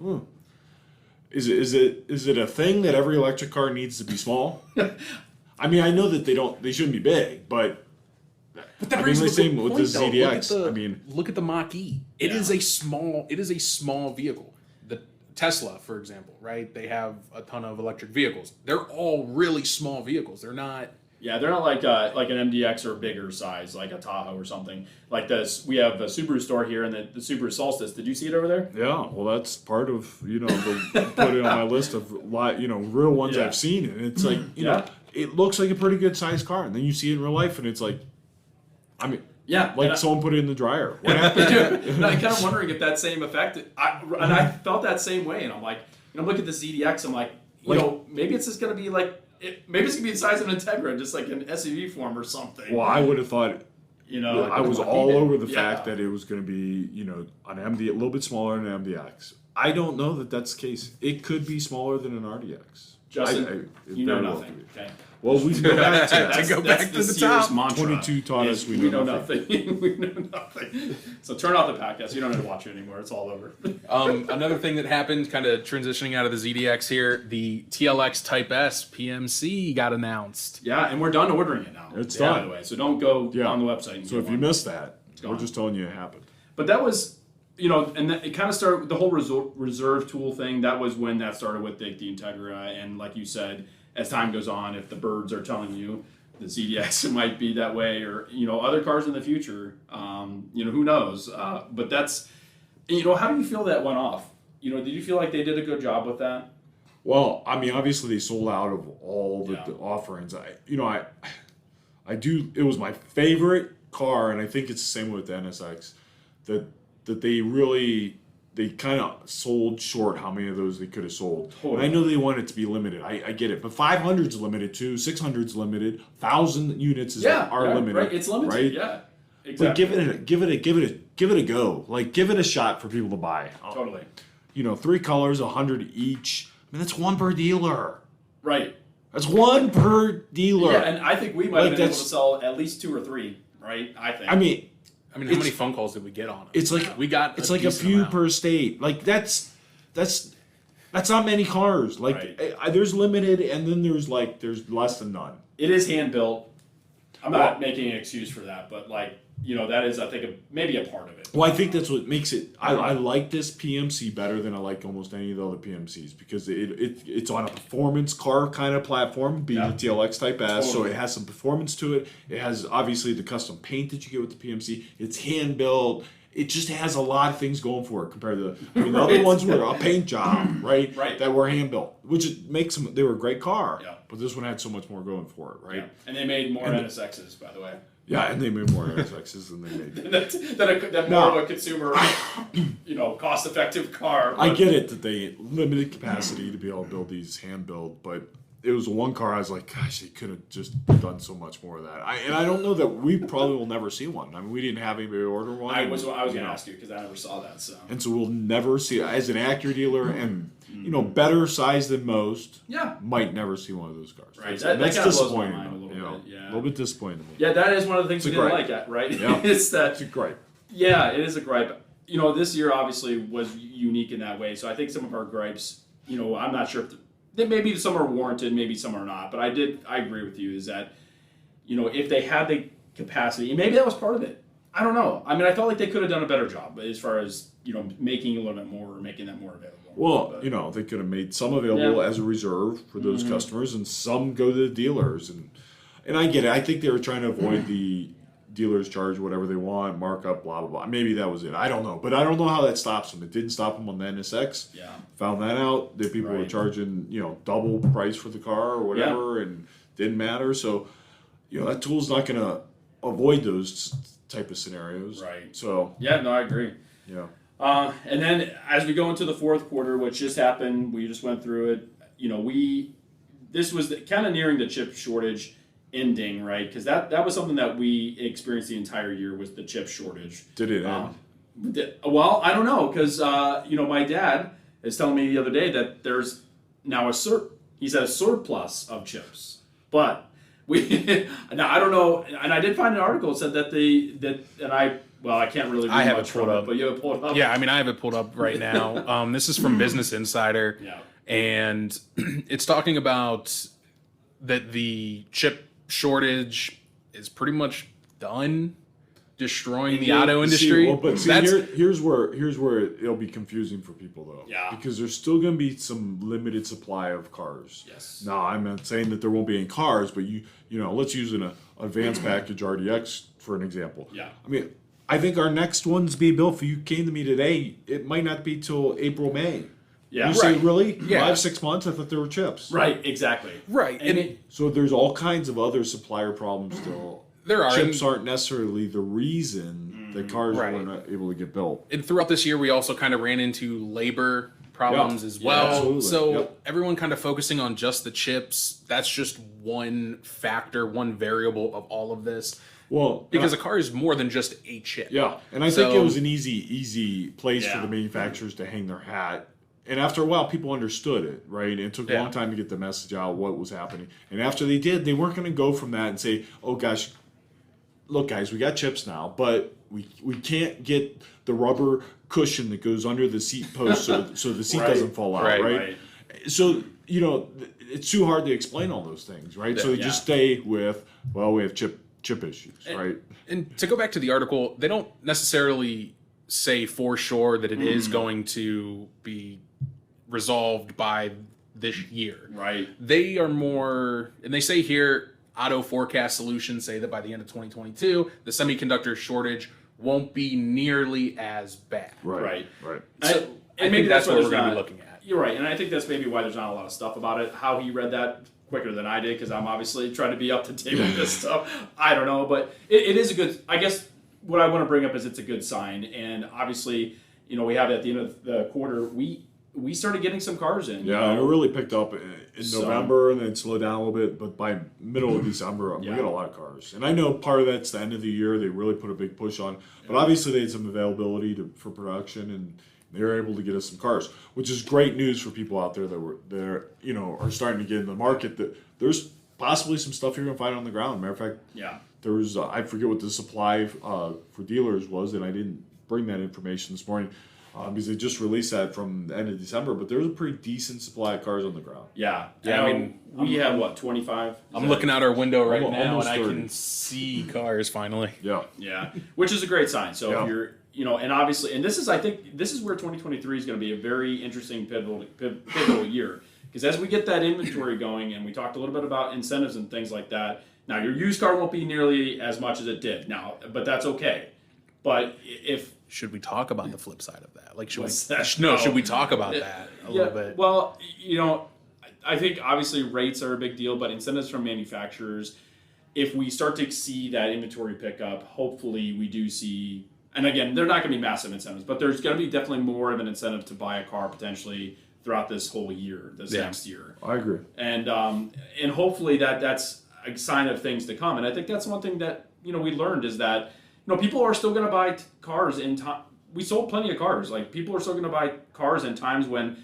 is it a thing that every electric car needs to be small? I mean, I know that they shouldn't be big, but that I mean, the same with the ZDX. Look at the Mach-E. It is a small vehicle. The Tesla, for example, right? They have a ton of electric vehicles. They're all really small vehicles. They're not. Yeah, they're not like an MDX or bigger size, like a Tahoe or something. Like this, we have a Subaru store here, and the Subaru Solstice. Did you see it over there? Yeah, well, that's part of put it on my list of real ones I've seen, and it's like it looks like a pretty good sized car, and then you see it in real life, and it's like, I mean. Yeah, like someone put it in the dryer. What happened? And I'm kind of wondering if that same effect. I felt that same way, and I'm like, look at the ZDX. I'm like, maybe it's just gonna be like. Maybe it's going to be the size of an Integra, just like an SUV form or something. Well, I would have thought, I was all over the fact that it was going to be, an MD, a little bit smaller than an MDX. I don't know that that's the case. It could be smaller than an RDX. Justin, you know nothing. Okay. Well, we can go back to that. Go back to the top. Mantra 22 taught us we know nothing. We know nothing. So turn off the podcast. You don't have to watch it anymore. It's all over. Another thing that happened, kind of transitioning out of the ZDX here, the TLX Type S PMC got announced. Yeah, and we're done ordering it now. It's done. By the way, so don't go on the website. And so if you missed that, we're just telling you it happened. But that was, and it kind of started with the whole reserve tool thing. That was when that started with the Integra, and like you said, as time goes on, if the birds are telling you the ZDX might be that way, or other cars in the future, who knows? But that's, how do you feel that went off? Did you feel like they did a good job with that? Well, I mean, obviously they sold out of all the offerings. I do. It was my favorite car, and I think it's the same with the NSX. That they kind of sold short how many of those they could have sold. Totally. And I know they want it to be limited. I get it. But 500's limited too. 600's limited. 1,000 units are limited. Right. It's limited. Right? Yeah. Exactly. But give it a go. Like, give it a shot for people to buy. Totally. 3 colors, 100 each. I mean, that's one per dealer. Right. That's one per dealer. Yeah, and I think we might have been able to sell at least 2 or 3. Right. I mean, how many phone calls did we get on it? It's like a few per state. Like that's not many cars. Like there's limited, and then there's less than none. It is hand built. I'm not making an excuse for that, but that is, I think, maybe a part of it. Well, I think that's what makes it. I like this PMC better than I like almost any of the other PMCs, because it's on a performance car kind of platform, being the TLX Type S, so it has some performance to it. It has obviously the custom paint that you get with the PMC. It's hand built, it just has a lot of things going for it compared to the other ones were a paint job, right? Right. That were hand built, which it makes them. They were a great car, Yeah. but this one had so much more going for it, right? Yeah. And they made more NSXs, by the way. Yeah, and they made more NSXs than they made. That more of a consumer, cost-effective car. I get it that they limited capacity to be able to build these hand build, but it was one car I was like, gosh, they could have just done so much more of that. I don't know that we probably will never see one. I mean, we didn't have anybody order one. I was going to ask you because I never saw that. So. And so we'll never see it. As an Acura dealer and, better size than most, Yeah. might never see one of those cars. Right. That's that kind of blows my disappointing. mind a little bit. Yeah. A little bit disappointing to me. Yeah, that is one of the things we didn't like, right? Yeah. It's that. It's a gripe. Yeah, it is a gripe. This year obviously was unique in that way. So I think some of our gripes, I'm not sure if maybe some are warranted, maybe some are not. But I agree with you is that, if they had the capacity, and maybe that was part of it. I don't know. I mean, I felt like they could have done a better job as far as, making a little bit more or making that more available. Well, they could have made some available as a reserve for those customers and some go to the dealers. And I get it. I think they were trying to avoid the dealers charge whatever they want, markup, blah, blah, blah. Maybe that was it. I don't know. But I don't know how that stops them. It didn't stop them on the NSX. Yeah. Found that out. That people were charging, double price for the car or whatever and didn't matter. So, that tool's not going to avoid those type of scenarios. Right. So. Yeah, no, I agree. Yeah. And then as we go into the fourth quarter, which just happened, we just went through it. This was kind of nearing the chip shortage ending, right? Because that was something that we experienced the entire year was the chip shortage. Did it end? Well, I don't know because my dad is telling me the other day that there's now a surplus of chips, but now I don't know, and I did find an article that said that I can't really read I have much it pulled from up. it, but you have it pulled up. Yeah, I mean, I have it pulled up right now. This is from Business Insider. Yeah. And it's talking about that the chip shortage is pretty much done, destroying the auto industry. Here's where it'll be confusing for people though. Yeah. Because there's still going to be some limited supply of cars. Yes. Now I'm not saying that there won't be any cars, but let's use an advanced package RDX for an example. Yeah. I mean, I think our next one's being built. If you came to me today, it might not be till April, May. Yeah. You say, really? Yeah. 5-6 months? I thought there were chips. Right. Exactly. Right. And So there's all kinds of other supplier problems still. there are. Chips aren't necessarily the reason that cars Right. were not able to get built. And throughout this year, we also kind of ran into labor problems as Yeah, well. absolutely. So Yep. everyone kind of focusing on just the chips. That's just one factor, one variable of all of this. Well, Because a car is more than just a chip. yeah, and I think it So- was an easy place for Yeah. the manufacturers to hang their hat. And after a while, people understood it, right? And it took a long time to get the message out what was happening. And after they did, they weren't going to go from that and say, "Oh gosh, look, guys, we got chips now, but we can't get the rubber cushion that goes under the seat post so the seat Right. doesn't fall out, right?" So it's too hard to explain all those things, right? So they just stay with, well, we have chip issues, right? And to go back to the article, they don't necessarily say for sure that it is going to be resolved by this year. Right. They are more, and they say here, Auto Forecast Solutions say that by the end of 2022, the semiconductor shortage won't be nearly as bad. Right. So And I maybe think that's what why we're there's going to be not- looking at. You're right, and I think that's maybe why there's not a lot of stuff about it. How he read that quicker than I did, because I'm obviously trying to be up to date with this stuff. I don't know, but it is a good. I guess what I want to bring up is it's a good sign, and obviously, we have at the end of the quarter we started getting some cars in. Yeah, and it really picked up in So- November and then slowed down a little bit. But by middle of December, we got a lot of cars. And I know part of that's the end of the year. They really put a big push on. But obviously they had some availability for production, and they were able to get us some cars, which is great news for people out there that are starting to get in the market. That there's possibly some stuff you're going to find on the ground. Matter of fact, there was I forget what the supply for dealers was, and I didn't bring that information this morning. Because they just released that from the end of December, but there's a pretty decent supply of cars on the ground. Yeah. I mean, we have what 25. I'm looking out our window right now, and almost I 30. can see cars finally. Yeah. Yeah, which is a great sign. So Yeah. if you're, and obviously, and I think this is where 2023 is going to be a very interesting pivotal year. Because as we get that inventory going, and we talked a little bit about incentives and things like that, now your used car won't be nearly as much as it did now, but that's okay. But if should we talk about the flip side of that? Like, What's that? should we talk about that a little bit? Well, I think obviously rates are a big deal, but incentives from manufacturers, if we start to see that inventory pickup, hopefully we do see, and again, they're not going to be massive incentives, but there's going to be definitely more of an incentive to buy a car potentially throughout this whole year, next year. I agree. And hopefully that's a sign of things to come. And I think that's one thing that, we learned is that, people are still going to buy cars in time. We sold plenty of cars. Like, people are still going to buy cars in times when,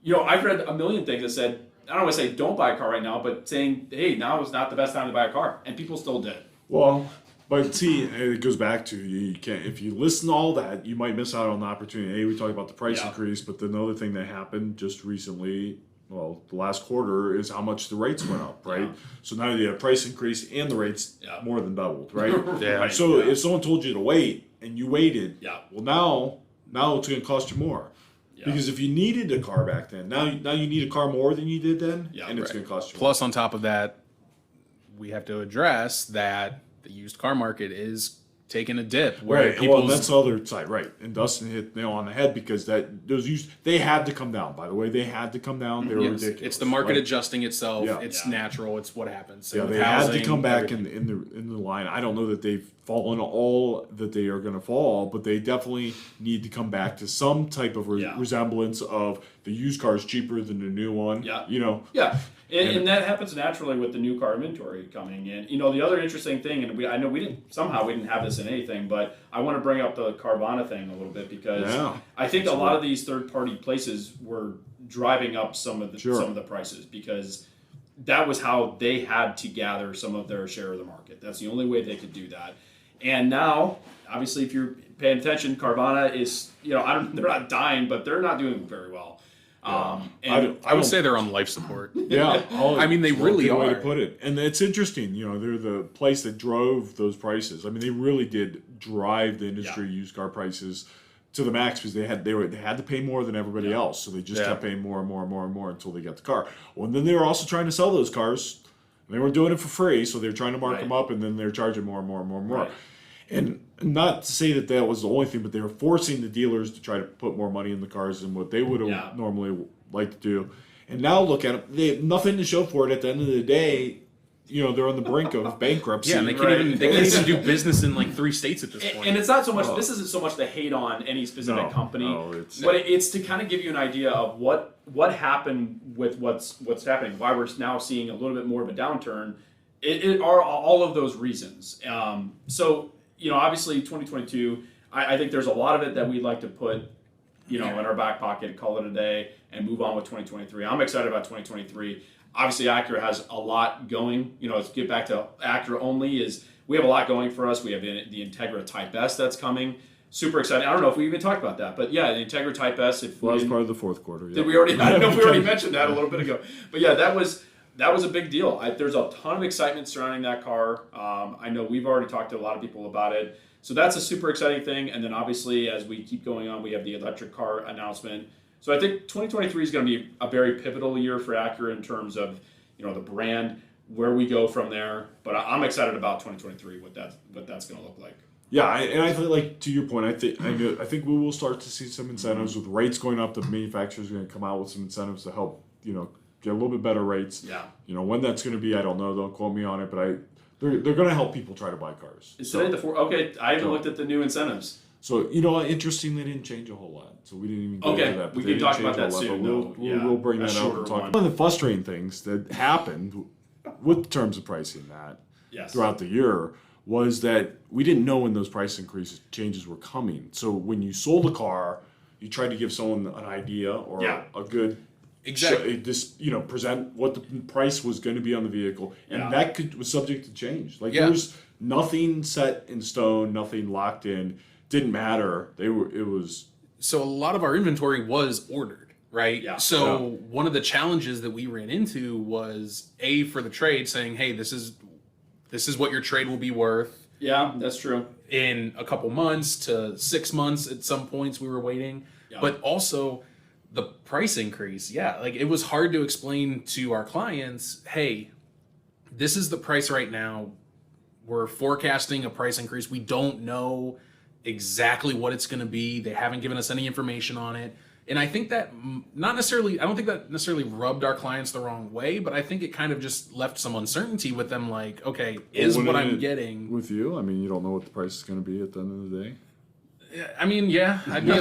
I've read a million things that said, I don't want to say don't buy a car right now, but saying, hey, now is not the best time to buy a car. And people still did. Well, but see, it goes back to you can't, if you listen to all that, you might miss out on the opportunity. Hey, we talk about the price increase, but the other thing that happened just recently, the last quarter, is how much the rates went up, right? Yeah. So now you have price increase and the rates more than doubled, right? Right. So if someone told you to wait and you waited, well, now it's going to cost you more. Yeah. Because if you needed a car back then, now you need a car more than you did then, and it's going to cost you Plus, more. on top of that, we have to address that the used car market is taking a dip. Right. Well, that's the other side, right? And Dustin hit nail on the head because they had to come down. By the way, they had to come down. They were ridiculous. It's the market adjusting itself. Yeah. It's natural. It's what happens. So they had to come back in the line. I don't know that they've fallen all that they are going to fall, but they definitely need to come back to some type of resemblance of the used car is cheaper than the new one. Yeah. Yeah. And that happens naturally with the new car inventory coming in. The other interesting thing, and I know we didn't have this in anything, but I want to bring up the Carvana thing a little bit because I think a lot of these third-party places were driving up some of the prices because that was how they had to gather some of their share of the market. That's the only way they could do that. And now, obviously, if you're paying attention, Carvana is, they're not dying, but they're not doing very well. And I would say they're on life support. Yeah. I mean, they really are. Way to put it. And it's interesting, they're the place that drove those prices. I mean, they really did drive the industry used car prices to the max because they had to pay more than everybody else. So they just kept paying more and more and more and more until they got the car. Well, and then they were also trying to sell those cars. They weren't doing it for free, so they were trying to mark them up, and then they're charging more and more and more and more. Right. And not to say that was the only thing, but they were forcing the dealers to try to put more money in the cars than what they would have normally liked to do. And now look at it; they have nothing to show for it. At the end of the day, they're on the brink of bankruptcy. Yeah, and they can't even do business in like 3 states at this point. And it's not so much. This isn't so much to hate on any specific company, but it's to kind of give you an idea of what happened with what's happening. Why we're now seeing a little bit more of a downturn. It are all of those reasons. So. Obviously 2022, I think there's a lot of it that we'd like to put, in our back pocket, call it a day, and move on with 2023. I'm excited about 2023. Obviously, Acura has a lot going. Let's get back to Acura only. We have a lot going for us. We have the Integra Type S that's coming. Super exciting. I don't know if we even talked about that, but yeah, the Integra Type S. That was part of the fourth quarter. Yeah. Did we already? I don't know if we already mentioned that a little bit ago, but yeah, that was a big deal. There's a ton of excitement surrounding that car. I know we've already talked to a lot of people about it. So that's a super exciting thing. And then obviously, as we keep going on, we have the electric car announcement. So I think 2023 is going to be a very pivotal year for Acura in terms of, the brand, where we go from there. But I'm excited about 2023, what that's going to look like. Yeah, and I feel like, to your point, I think we will start to see some incentives with rates going up. The manufacturers are going to come out with some incentives to help, get a little bit better rates. Yeah. When that's going to be, I don't know. Don't quote me on it, but they're going to help people try to buy cars. Is today the 4th? Okay, I haven't looked at the new incentives. So, interesting, they didn't change a whole lot. So we didn't even go into that. We can talk about that soon. We'll bring that up and talk. One of the frustrating things that happened with terms of pricing throughout the year was that we didn't know when those price changes were coming. So when you sold a car, you tried to give someone an idea or a good present what the price was going to be on the vehicle, and that was subject to change. There's nothing set in stone, nothing locked in. Didn't matter. So a lot of our inventory was ordered, right? Yeah. So one of the challenges that we ran into was for the trade saying, hey, this is what your trade will be worth. Yeah, that's true. In a couple months to 6 months at some points we were waiting. Yeah. But also the price increase. Yeah, it was hard to explain to our clients, hey, this is the price right now. We're forecasting a price increase. We don't know exactly what it's going to be. They haven't given us any information on it. And I think that I don't think that necessarily rubbed our clients the wrong way, but I think it kind of just left some uncertainty with them, like, okay, is what I'm getting. With you? I mean, you don't know what the price is going to be at the end of the day. I mean, yeah, I'd be a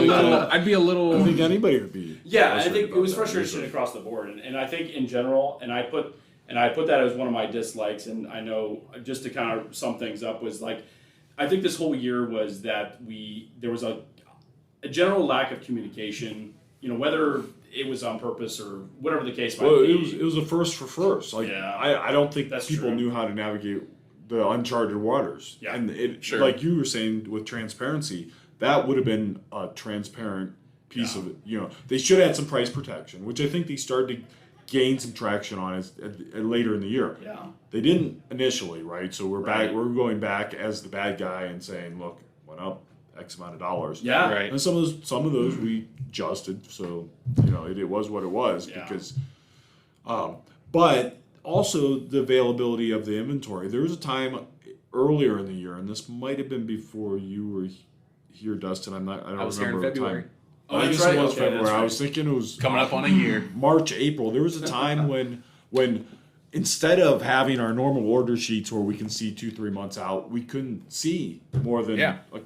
little. I think anybody would be. Yeah, I think it was frustration across the board, and I think in general, and I put that as one of my dislikes, and I know just to kind of sum things up was like, I think this whole year was that there was a general lack of communication, whether it was on purpose or whatever the case might be. It was a first for first. Like, yeah, I don't think people knew how to navigate the uncharted waters. Yeah, and like you were saying with transparency, that would have been a transparent piece of it. They should have had some price protection, which I think they started to gain some traction on as later in the year. Yeah, they didn't initially, right? So we're back. We're going back as the bad guy and saying, look, went up X amount of dollars. Yeah, right. And some of those we adjusted. So it was what it was because, but also the availability of the inventory. There was a time earlier in the year, and this might have been before you were here, Dustin. I don't was remember here in February. the time. I guess it was February. I was thinking it was coming up on a year. March, April. There was a time when instead of having our normal order sheets where we can see 2-3 months out, we couldn't see more than like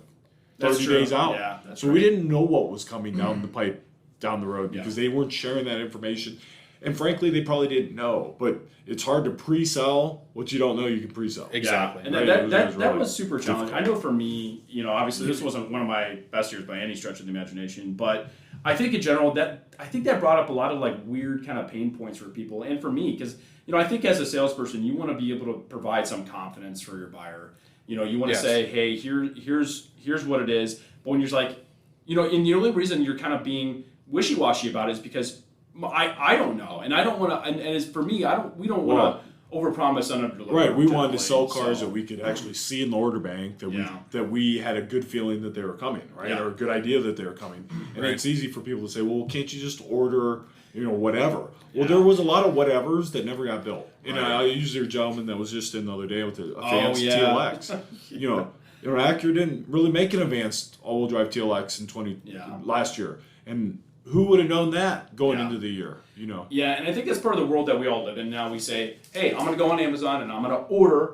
30 days out. Yeah, so we didn't know what was coming down the pipe down the road because they weren't sharing that information. And frankly, they probably didn't know. But it's hard to pre-sell what you don't know you can pre-sell. Exactly. Yeah. And that was super challenging. I know for me, obviously this wasn't one of my best years by any stretch of the imagination, but I think in general that brought up a lot of like weird kind of pain points for people and for me because I think as a salesperson you want to be able to provide some confidence for your buyer. You want to say, hey, here's what it is. But when you're like, and the only reason you're kind of being wishy-washy about it is because I don't know, and I don't want to. And as for me, we don't want to overpromise and underdeliver. Right, we wanted to sell cars that we could actually see in the order bank that we had a good feeling that they were coming, right, or a good idea that they were coming. And it's easy for people to say, well, can't you just order, whatever? Well, there was a lot of whatevers that never got built. I used a gentleman that was just in the other day with a advanced TLX. Acura didn't really make an advanced all-wheel drive TLX in last year, and who would have known that going into the year, Yeah, and I think that's part of the world that we all live in now. We say, hey, I'm going to go on Amazon and I'm going to order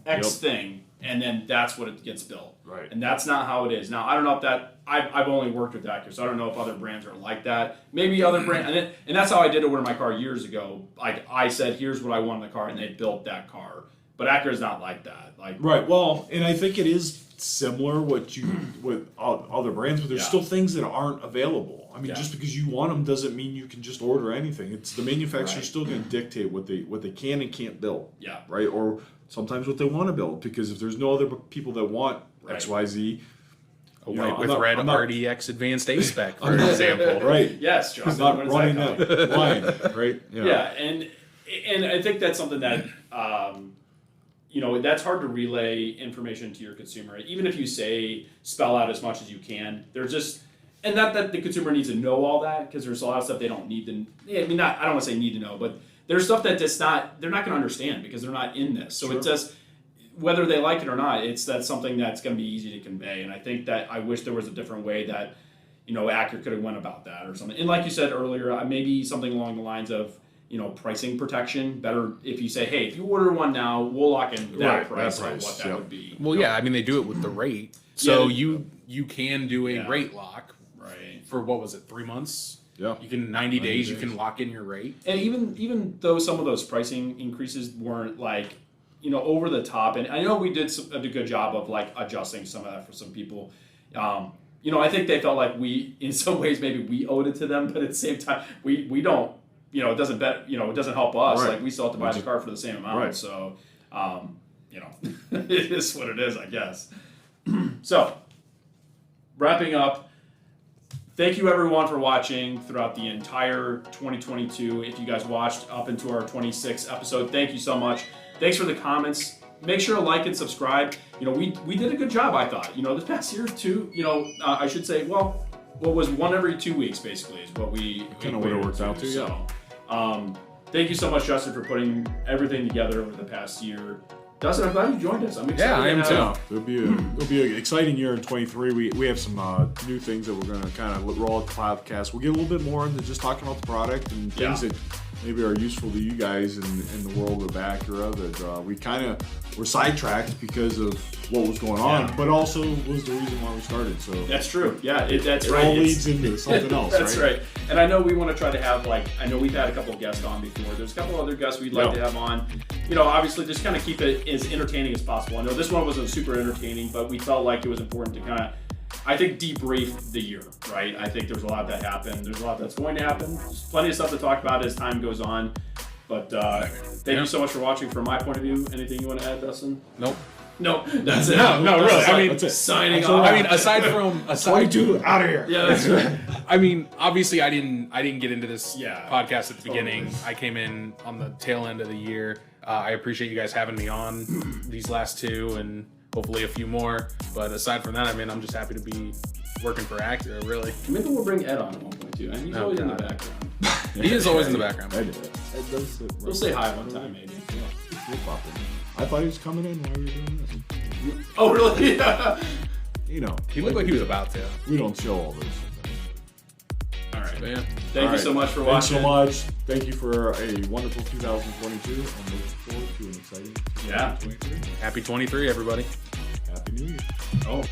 X thing, and then that's what it gets built. Right. And that's not how it is. Now, I don't know if that, I've only worked with Acura, so I don't know if other brands are like that. Maybe other brands, and that's how I did order my car years ago. Like, I said, here's what I want in the car, and they built that car. But Acura's not like that. Right, well, and I think it is similar with other brands, but there's still things that aren't available. I mean, just because you want them doesn't mean you can just order anything. It's the manufacturer's still going to dictate what they can and can't build. Yeah. Right, or sometimes what they want to build, because if there's no other people that want X, Y, Z. A white with red RDX Advanced A spec, for example. Right. Yes, Justin. I'm not running that line, right? Yeah, and I think that's something that that's hard to relay information to your consumer. Even if you spell out as much as you can, there's just, and not that the consumer needs to know all that, because there's a lot of stuff they don't need to. I mean, I don't want to say need to know, but there's stuff that they're not going to understand because they're not in this. So it's just, whether they like it or not, that's something that's going to be easy to convey. And I think that I wish there was a different way that Acura could have went about that or something. And like you said earlier, maybe something along the lines of pricing protection. Better if you say, hey, if you order one now, we'll lock in that price on what that would be. Well, I mean, they do it with the rate. So you can do a rate lock for, what was it, 3 months? Yeah. You can 90 days, you can lock in your rate. And even though some of those pricing increases weren't over the top, and I know we did a good job of adjusting some of that for some people. I think they felt like we, in some ways, maybe we owed it to them, but at the same time, we don't. It doesn't it doesn't help us. Right. We still have to buy the car for the same amount. Right. So, it is what it is, I guess. So, wrapping up. Thank you everyone for watching throughout the entire 2022. If you guys watched up into our 26th episode, thank you so much. Thanks for the comments. Make sure to like and subscribe. We did a good job, I thought. This past year too, I should say, well, what was one every 2 weeks basically is what we kind of would have worked out to. So, thank you so much, Justin, for putting everything together over the past year. Dustin, I'm glad you joined us. I'm excited. Yeah, I am too. It'll be an exciting year in 23. We have some new things that we're going to kind of roll out the podcast. We'll get a little bit more into just talking about the product and things that maybe are useful to you guys in the world of Acura that we kind of were sidetracked because of what was going on, but also was the reason why we started. So that's true. Yeah, that's it right. All leads into something else. That's right. And I know we want to try to have I know we've had a couple of guests on before. There's a couple other guests we'd like to have on. Obviously just kind of keep it as entertaining as possible. I know this one wasn't super entertaining, but we felt like it was important to kind of, I think, debrief the year, right? I think there's a lot that happened. There's a lot that's going to happen. There's plenty of stuff to talk about as time goes on. But thank you so much for watching. From my point of view, anything you want to add, Dustin? Nope. No, that's it. No, really. I mean, signing off. I mean, aside 22 out of here. Yeah, that's right. I mean, obviously, I didn't get into this Yeah, podcast at the beginning. I came in on the tail end of the year. I appreciate you guys having me on these last two and hopefully a few more. But aside from that, I mean, I'm just happy to be working for Acura, really. Maybe we'll bring Ed on at one point too. And he's always in the background. He is always in the background. We'll say hi one time, maybe. I thought he was coming in while we were doing this. Oh, really? Yeah. He looked like he was about to. We don't show all this. All right. But yeah. Thank you so much for Thanks watching. so much. Thank you for a wonderful 2022. I'm looking forward to an exciting 2023. Happy 23, everybody. Happy New Year. Oh.